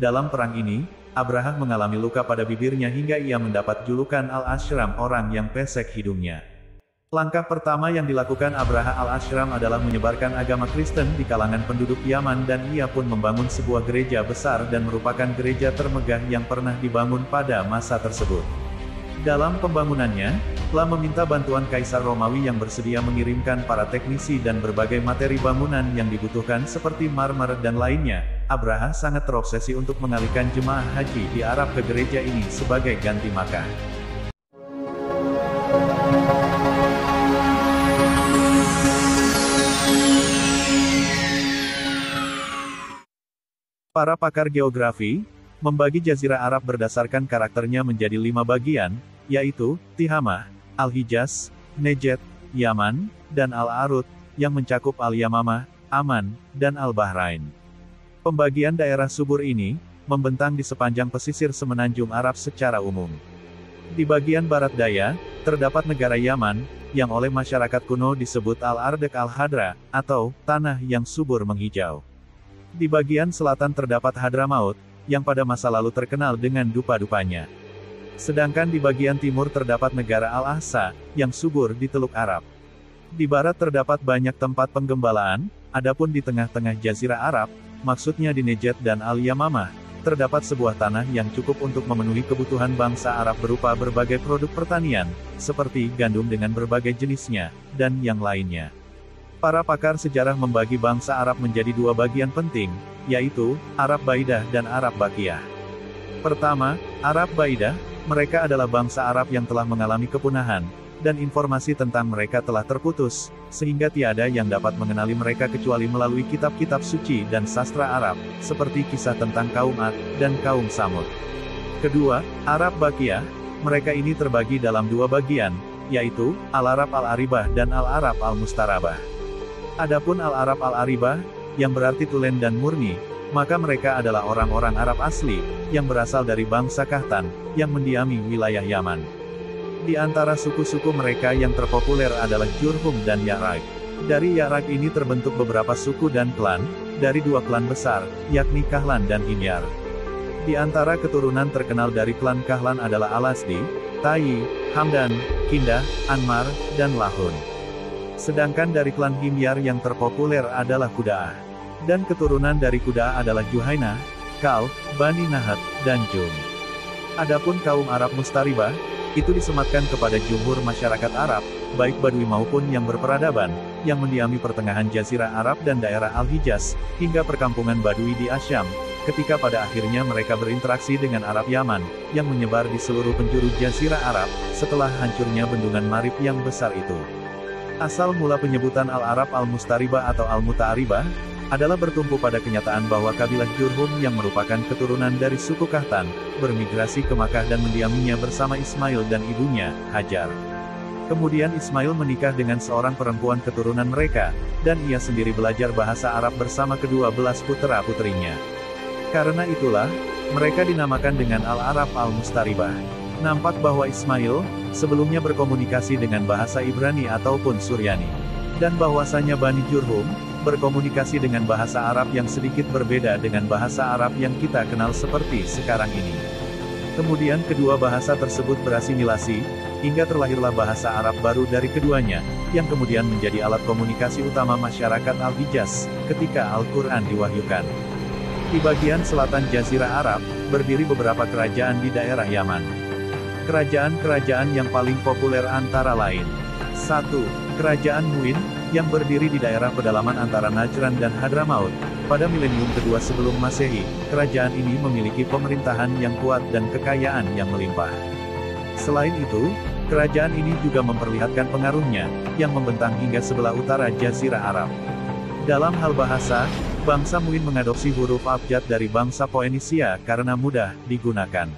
Dalam perang ini, Abraha mengalami luka pada bibirnya hingga ia mendapat julukan Al-Ashram, orang yang pesek hidungnya. Langkah pertama yang dilakukan Abraha Al-Ashram adalah menyebarkan agama Kristen di kalangan penduduk Yaman, dan ia pun membangun sebuah gereja besar dan merupakan gereja termegah yang pernah dibangun pada masa tersebut. Dalam pembangunannya, telah meminta bantuan Kaisar Romawi yang bersedia mengirimkan para teknisi dan berbagai materi bangunan yang dibutuhkan seperti marmer dan lainnya. Abraha sangat terobsesi untuk mengalihkan jemaah haji di Arab ke gereja ini sebagai ganti Makkah. Para pakar geografi membagi Jazirah Arab berdasarkan karakternya menjadi 5 bagian, yaitu Tihamah, Al-Hijaz, Nejd, Yaman, dan Al-Arud, yang mencakup Al-Yamamah, Aman, dan Al-Bahrain. Pembagian daerah subur ini membentang di sepanjang pesisir semenanjung Arab secara umum. Di bagian barat daya, terdapat negara Yaman, yang oleh masyarakat kuno disebut Al-Ardek Al-Hadra, atau tanah yang subur menghijau. Di bagian selatan terdapat Hadramaut, yang pada masa lalu terkenal dengan dupa-dupanya. Sedangkan di bagian timur terdapat negara Al-Ahsa, yang subur di Teluk Arab. Di barat terdapat banyak tempat penggembalaan, adapun di tengah-tengah Jazirah Arab, maksudnya di Nejd dan Al-Yamamah, terdapat sebuah tanah yang cukup untuk memenuhi kebutuhan bangsa Arab berupa berbagai produk pertanian, seperti gandum dengan berbagai jenisnya, dan yang lainnya. Para pakar sejarah membagi bangsa Arab menjadi 2 bagian penting, yaitu Arab Baidah dan Arab Bakiyah. Pertama, Arab Baidah, mereka adalah bangsa Arab yang telah mengalami kepunahan, dan informasi tentang mereka telah terputus, sehingga tiada yang dapat mengenali mereka kecuali melalui kitab-kitab suci dan sastra Arab, seperti kisah tentang kaum Ad dan kaum Samud. Kedua, Arab Bakiyah, mereka ini terbagi dalam 2 bagian, yaitu Al-Arab Al-Aribah dan Al-Arab Al-Mustarabah. Adapun Al-Arab Al-Aribah, yang berarti tulen dan murni, maka mereka adalah orang-orang Arab asli, yang berasal dari bangsa Kahtan, yang mendiami wilayah Yaman. Di antara suku-suku mereka yang terpopuler adalah Jurhum dan Ya'raq. Dari Ya'raq ini terbentuk beberapa suku dan klan, dari 2 klan besar, yakni Kahlan dan Himyar. Di antara keturunan terkenal dari klan Kahlan adalah Alasdi, Tayyi, Hamdan, Kindah, Anmar, dan Lahun. Sedangkan dari klan Himyar yang terpopuler adalah Quda'ah. Dan keturunan dari Quda'ah adalah Juhainah, Kalb, Bani Nahat, dan Jum. Adapun kaum Arab Mustaribah, itu disematkan kepada jumhur masyarakat Arab, baik Badui maupun yang berperadaban, yang mendiami pertengahan Jazirah Arab dan daerah Al-Hijaz, hingga perkampungan Badui di Asyam, ketika pada akhirnya mereka berinteraksi dengan Arab Yaman, yang menyebar di seluruh penjuru Jazirah Arab, setelah hancurnya bendungan Marib yang besar itu. Asal mula penyebutan Al-Arab Al-Mustaribah atau Al-Muta'aribah, adalah bertumpu pada kenyataan bahwa kabilah Jurhum yang merupakan keturunan dari suku Kahtan, bermigrasi ke Makkah dan mendiaminya bersama Ismail dan ibunya, Hajar. Kemudian Ismail menikah dengan seorang perempuan keturunan mereka, dan ia sendiri belajar bahasa Arab bersama kedua belas putra-putrinya. Karena itulah, mereka dinamakan dengan Al-Arab Al-Mustaribah. Nampak bahwa Ismail, sebelumnya berkomunikasi dengan bahasa Ibrani ataupun Suryani. Dan bahwasanya Bani Jurhum, berkomunikasi dengan bahasa Arab yang sedikit berbeda dengan bahasa Arab yang kita kenal seperti sekarang ini. Kemudian kedua bahasa tersebut berasimilasi, hingga terlahirlah bahasa Arab baru dari keduanya, yang kemudian menjadi alat komunikasi utama masyarakat Al-Hijaz, ketika Al-Quran diwahyukan. Di bagian selatan Jazirah Arab, berdiri beberapa kerajaan di daerah Yaman. Kerajaan-kerajaan yang paling populer antara lain. 1. Kerajaan Muin, yang berdiri di daerah pedalaman antara Najran dan Hadramaut. Pada milenium kedua sebelum Masehi, kerajaan ini memiliki pemerintahan yang kuat dan kekayaan yang melimpah. Selain itu, kerajaan ini juga memperlihatkan pengaruhnya, yang membentang hingga sebelah utara Jazirah Arab. Dalam hal bahasa, bangsa Muin mengadopsi huruf abjad dari bangsa Poenisia karena mudah digunakan.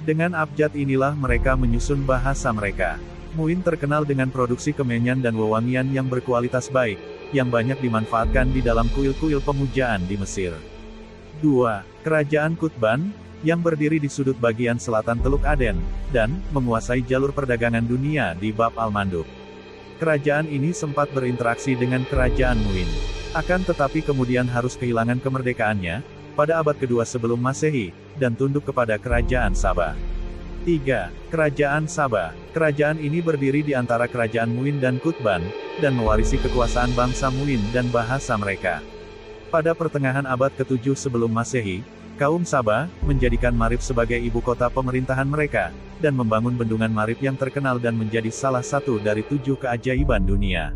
Dengan abjad inilah mereka menyusun bahasa mereka. Muin terkenal dengan produksi kemenyan dan wewangian yang berkualitas baik, yang banyak dimanfaatkan di dalam kuil-kuil pemujaan di Mesir. 2. Kerajaan Qutban, yang berdiri di sudut bagian selatan Teluk Aden, dan menguasai jalur perdagangan dunia di Bab al-Mandub. Kerajaan ini sempat berinteraksi dengan kerajaan Muin. Akan tetapi kemudian harus kehilangan kemerdekaannya, pada abad kedua sebelum Masehi, dan tunduk kepada kerajaan Saba. 3. Kerajaan Saba. Kerajaan ini berdiri di antara kerajaan Muin dan Qutban, dan mewarisi kekuasaan bangsa Muin dan bahasa mereka. Pada pertengahan abad ke-7 sebelum Masehi, kaum Saba menjadikan Marib sebagai ibu kota pemerintahan mereka, dan membangun bendungan Marib yang terkenal dan menjadi salah satu dari 7 keajaiban dunia.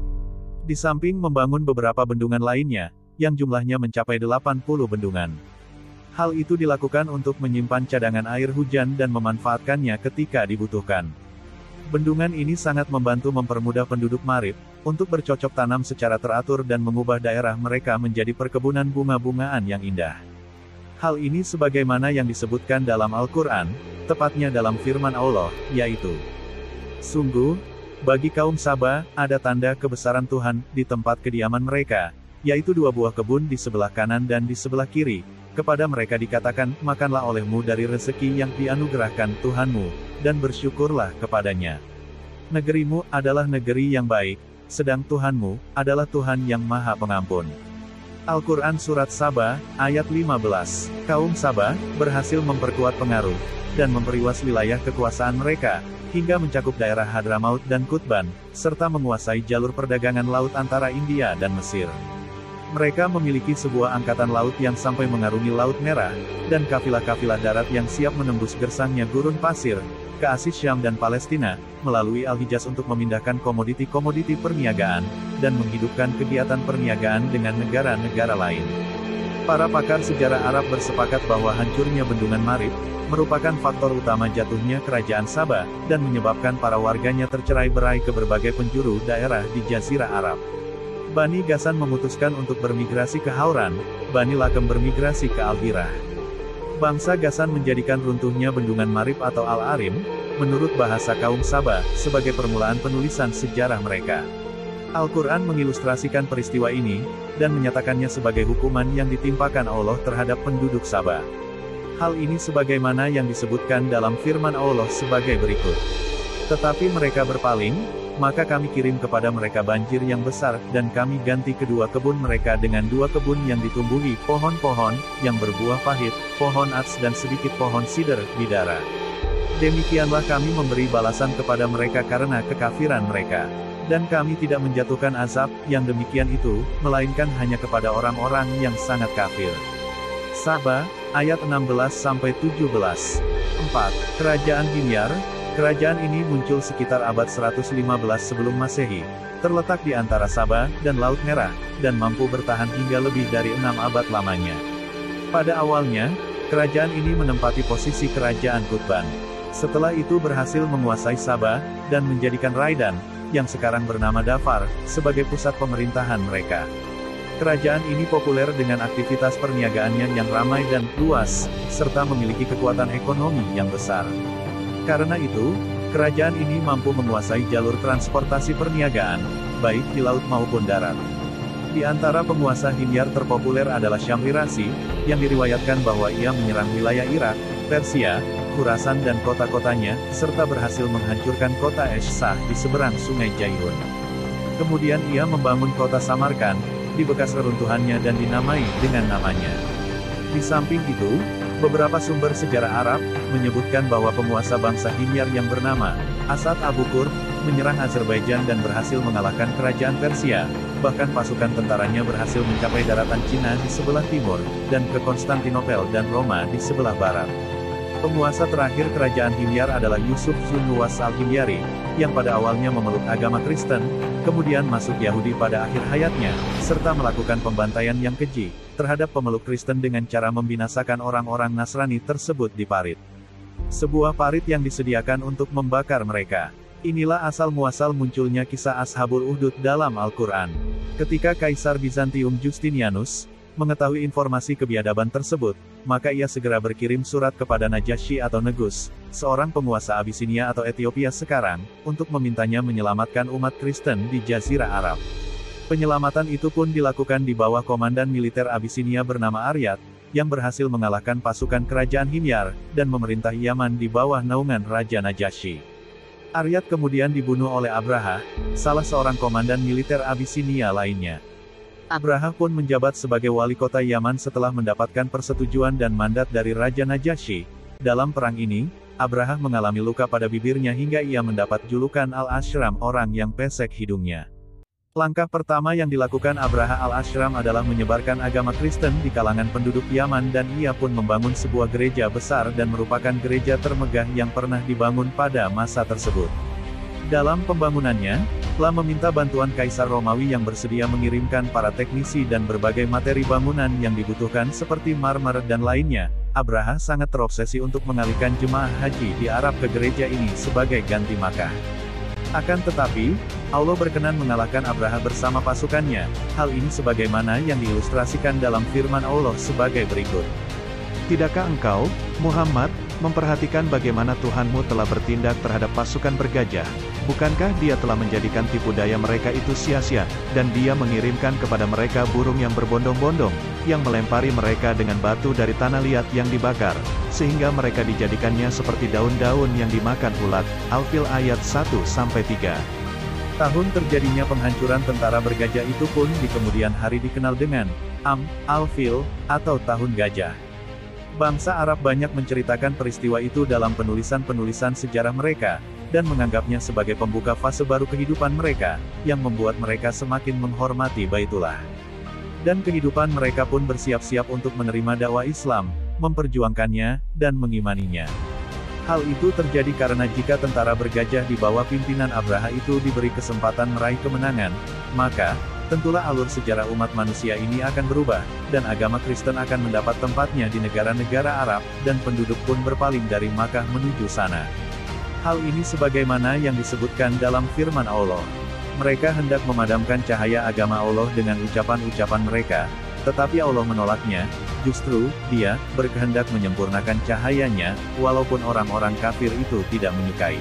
Di samping membangun beberapa bendungan lainnya, yang jumlahnya mencapai 80 bendungan. Hal itu dilakukan untuk menyimpan cadangan air hujan dan memanfaatkannya ketika dibutuhkan. Bendungan ini sangat membantu mempermudah penduduk Marib, untuk bercocok tanam secara teratur dan mengubah daerah mereka menjadi perkebunan bunga-bungaan yang indah. Hal ini sebagaimana yang disebutkan dalam Al-Quran, tepatnya dalam firman Allah, yaitu, "Sungguh, bagi kaum Saba, ada tanda kebesaran Tuhan di tempat kediaman mereka, yaitu 2 buah kebun di sebelah kanan dan di sebelah kiri. Kepada mereka dikatakan, makanlah olehmu dari rezeki yang dianugerahkan Tuhanmu, dan bersyukurlah kepadanya. Negerimu adalah negeri yang baik, sedang Tuhanmu adalah Tuhan yang Maha Pengampun." Al-Quran Surat Saba, ayat 15. Kaum Saba berhasil memperkuat pengaruh, dan memperluas wilayah kekuasaan mereka, hingga mencakup daerah Hadramaut dan Qutban, serta menguasai jalur perdagangan laut antara India dan Mesir. Mereka memiliki sebuah angkatan laut yang sampai mengarungi Laut Merah, dan kafilah-kafilah darat yang siap menembus gersangnya gurun pasir, ke Asia Syam dan Palestina, melalui Al-Hijaz untuk memindahkan komoditi-komoditi perniagaan, dan menghidupkan kegiatan perniagaan dengan negara-negara lain. Para pakar sejarah Arab bersepakat bahwa hancurnya bendungan Marib, merupakan faktor utama jatuhnya kerajaan Saba, dan menyebabkan para warganya tercerai-berai ke berbagai penjuru daerah di Jazirah Arab. Bani Ghassan memutuskan untuk bermigrasi ke Hauran, Bani Lakem bermigrasi ke Al-Hirah. Bangsa Ghassan menjadikan runtuhnya bendungan Marib atau Al-Arim, menurut bahasa kaum Saba, sebagai permulaan penulisan sejarah mereka. Al-Quran mengilustrasikan peristiwa ini, dan menyatakannya sebagai hukuman yang ditimpakan Allah terhadap penduduk Saba. Hal ini sebagaimana yang disebutkan dalam firman Allah sebagai berikut. "Tetapi mereka berpaling, maka kami kirim kepada mereka banjir yang besar, dan kami ganti kedua kebun mereka dengan 2 kebun yang ditumbuhi pohon-pohon, yang berbuah pahit, pohon ats dan sedikit pohon sider, bidara. Demikianlah kami memberi balasan kepada mereka karena kekafiran mereka. Dan kami tidak menjatuhkan azab, yang demikian itu, melainkan hanya kepada orang-orang yang sangat kafir." Saba, ayat 16-17. 4. Kerajaan Himyar. Kerajaan ini muncul sekitar abad 115 sebelum Masehi, terletak di antara Saba dan Laut Merah, dan mampu bertahan hingga lebih dari 6 abad lamanya. Pada awalnya, kerajaan ini menempati posisi kerajaan Qutban. Setelah itu berhasil menguasai Saba, dan menjadikan Raidan, yang sekarang bernama Dhafar, sebagai pusat pemerintahan mereka. Kerajaan ini populer dengan aktivitas perniagaannya yang ramai dan luas, serta memiliki kekuatan ekonomi yang besar. Karena itu, kerajaan ini mampu menguasai jalur transportasi perniagaan, baik di laut maupun darat. Di antara penguasa Himyar terpopuler adalah Syamrirasi, yang diriwayatkan bahwa ia menyerang wilayah Irak, Persia, Khurasan dan kota-kotanya, serta berhasil menghancurkan kota Eshsah di seberang sungai Jaihun. Kemudian ia membangun kota Samarkand, di bekas reruntuhannya dan dinamai dengan namanya. Di samping itu, beberapa sumber sejarah Arab menyebutkan bahwa penguasa bangsa Himyar yang bernama Asad Abu Qurb menyerang Azerbaijan dan berhasil mengalahkan kerajaan Persia, bahkan pasukan tentaranya berhasil mencapai daratan Cina di sebelah timur, dan ke Konstantinopel dan Roma di sebelah barat. Penguasa terakhir kerajaan Himyar adalah Yusuf Zunnuwas al-Himyari, yang pada awalnya memeluk agama Kristen, kemudian masuk Yahudi pada akhir hayatnya, serta melakukan pembantaian yang keji terhadap pemeluk Kristen dengan cara membinasakan orang-orang Nasrani tersebut di parit. Sebuah parit yang disediakan untuk membakar mereka. Inilah asal-muasal munculnya kisah Ashabul Ukhdud dalam Al-Quran. Ketika Kaisar Bizantium Justinianus mengetahui informasi kebiadaban tersebut, maka ia segera berkirim surat kepada Najasyi atau Negus, seorang penguasa Abisinia atau Ethiopia sekarang, untuk memintanya menyelamatkan umat Kristen di Jazirah Arab. Penyelamatan itu pun dilakukan di bawah komandan militer Abisinia bernama Aryat, yang berhasil mengalahkan pasukan kerajaan Himyar, dan memerintah Yaman di bawah naungan Raja Najasyi. Aryat kemudian dibunuh oleh Abraha, salah seorang komandan militer Abisinia lainnya. Abraha pun menjabat sebagai wali kota Yaman setelah mendapatkan persetujuan dan mandat dari Raja Najasyi. Dalam perang ini, Abraha mengalami luka pada bibirnya hingga ia mendapat julukan Al-Ashram, orang yang pesek hidungnya. Langkah pertama yang dilakukan Abraha Al-Ashram adalah menyebarkan agama Kristen di kalangan penduduk Yaman dan ia pun membangun sebuah gereja besar dan merupakan gereja termegah yang pernah dibangun pada masa tersebut. Dalam pembangunannya, telah meminta bantuan Kaisar Romawi yang bersedia mengirimkan para teknisi dan berbagai materi bangunan yang dibutuhkan seperti marmer dan lainnya. Abraha sangat terobsesi untuk mengalihkan jemaah haji di Arab ke gereja ini sebagai ganti Makkah. Akan tetapi, Allah berkenan mengalahkan Abraha bersama pasukannya. Hal ini sebagaimana yang diilustrasikan dalam firman Allah sebagai berikut. Tidakkah engkau, Muhammad, memperhatikan bagaimana Tuhanmu telah bertindak terhadap pasukan bergajah? Bukankah Dia telah menjadikan tipu daya mereka itu sia-sia, dan Dia mengirimkan kepada mereka burung yang berbondong-bondong, yang melempari mereka dengan batu dari tanah liat yang dibakar, sehingga mereka dijadikannya seperti daun-daun yang dimakan ulat. Al-Fil ayat 1-3. Tahun terjadinya penghancuran tentara bergajah itu pun di kemudian hari dikenal dengan Al-Fil, atau Tahun Gajah. Bangsa Arab banyak menceritakan peristiwa itu dalam penulisan-penulisan sejarah mereka, dan menganggapnya sebagai pembuka fase baru kehidupan mereka, yang membuat mereka semakin menghormati Baitullah. Dan kehidupan mereka pun bersiap-siap untuk menerima dakwah Islam, memperjuangkannya, dan mengimaninya. Hal itu terjadi karena jika tentara bergajah di bawah pimpinan Abraha itu diberi kesempatan meraih kemenangan, maka, tentulah alur sejarah umat manusia ini akan berubah, dan agama Kristen akan mendapat tempatnya di negara-negara Arab, dan penduduk pun berpaling dari Makkah menuju sana. Hal ini sebagaimana yang disebutkan dalam firman Allah. Mereka hendak memadamkan cahaya agama Allah dengan ucapan-ucapan mereka, tetapi Allah menolaknya. Justru, Dia berkehendak menyempurnakan cahayanya, walaupun orang-orang kafir itu tidak menyukai.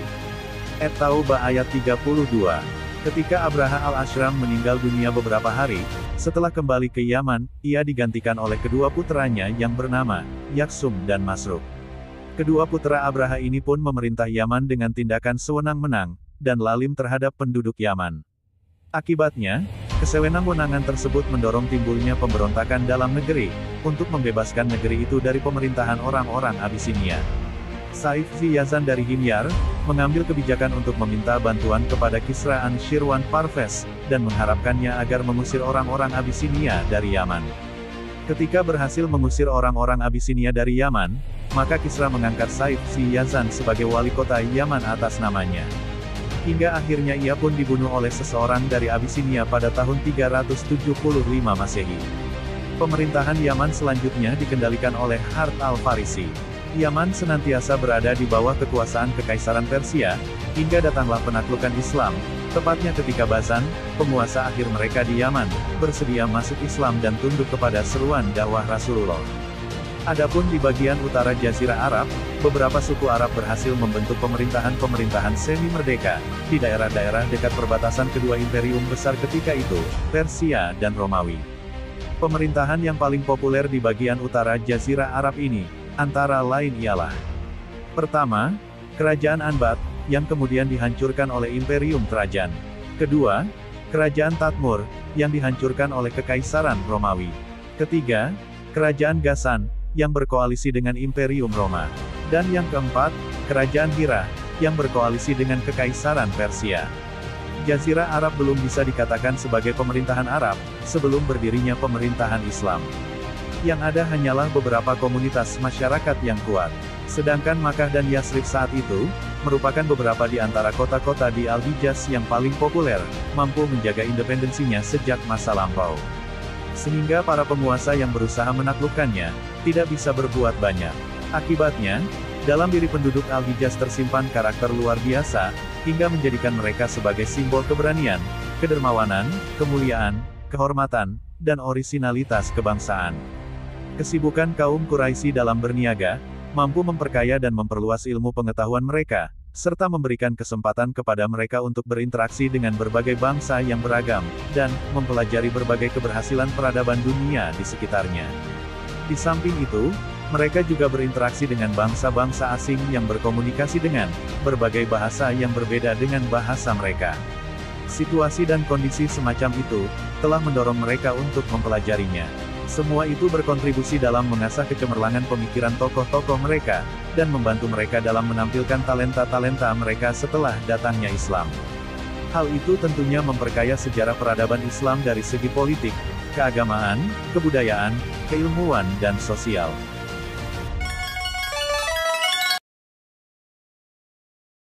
At-Taubah ayat 32. Ketika Abraha Al-Ashram meninggal dunia beberapa hari, setelah kembali ke Yaman, ia digantikan oleh kedua puteranya yang bernama Yaksum dan Masruk. Kedua putra Abraha ini pun memerintah Yaman dengan tindakan sewenang-wenang, dan lalim terhadap penduduk Yaman. Akibatnya, kesewenang-wenangan tersebut mendorong timbulnya pemberontakan dalam negeri, untuk membebaskan negeri itu dari pemerintahan orang-orang Abisinia. Saif Zi Yazan dari Himyar, mengambil kebijakan untuk meminta bantuan kepada Kisra An-Shirwan Parves, dan mengharapkannya agar mengusir orang-orang Abisinia dari Yaman. Ketika berhasil mengusir orang-orang Abisinia dari Yaman, maka Kisra mengangkat Saif Zi Yazan sebagai wali kota Yaman atas namanya. Hingga akhirnya ia pun dibunuh oleh seseorang dari Abisinia pada tahun 375 Masehi. Pemerintahan Yaman selanjutnya dikendalikan oleh Harth al-Farisi. Yaman senantiasa berada di bawah kekuasaan Kekaisaran Persia, hingga datanglah penaklukan Islam, tepatnya ketika Bazan, penguasa akhir mereka di Yaman, bersedia masuk Islam dan tunduk kepada seruan dakwah Rasulullah. Adapun di bagian utara Jazirah Arab, beberapa suku Arab berhasil membentuk pemerintahan-pemerintahan semi-merdeka, di daerah-daerah dekat perbatasan kedua imperium besar ketika itu, Persia dan Romawi. Pemerintahan yang paling populer di bagian utara Jazirah Arab ini, antara lain ialah: pertama, Kerajaan Anbat, yang kemudian dihancurkan oleh Imperium Trajan. Kedua, Kerajaan Tadmur, yang dihancurkan oleh Kekaisaran Romawi. Ketiga, Kerajaan Gasan, yang berkoalisi dengan Imperium Roma. Dan yang keempat, Kerajaan Hira, yang berkoalisi dengan Kekaisaran Persia. Jazirah Arab belum bisa dikatakan sebagai pemerintahan Arab, sebelum berdirinya pemerintahan Islam. Yang ada hanyalah beberapa komunitas masyarakat yang kuat. Sedangkan Makkah dan Yasrib saat itu, merupakan beberapa di antara kota-kota di Al-Hijaz yang paling populer, mampu menjaga independensinya sejak masa lampau. Sehingga para penguasa yang berusaha menaklukkannya, tidak bisa berbuat banyak. Akibatnya, dalam diri penduduk Al-Hijaz tersimpan karakter luar biasa, hingga menjadikan mereka sebagai simbol keberanian, kedermawanan, kemuliaan, kehormatan, dan orisinalitas kebangsaan. Kesibukan kaum Quraisy dalam berniaga, mampu memperkaya dan memperluas ilmu pengetahuan mereka, serta memberikan kesempatan kepada mereka untuk berinteraksi dengan berbagai bangsa yang beragam, dan mempelajari berbagai keberhasilan peradaban dunia di sekitarnya. Di samping itu, mereka juga berinteraksi dengan bangsa-bangsa asing yang berkomunikasi dengan berbagai bahasa yang berbeda dengan bahasa mereka. Situasi dan kondisi semacam itu, telah mendorong mereka untuk mempelajarinya. Semua itu berkontribusi dalam mengasah kecemerlangan pemikiran tokoh-tokoh mereka, dan membantu mereka dalam menampilkan talenta-talenta mereka setelah datangnya Islam. Hal itu tentunya memperkaya sejarah peradaban Islam dari segi politik, keagamaan, kebudayaan, keilmuan dan sosial.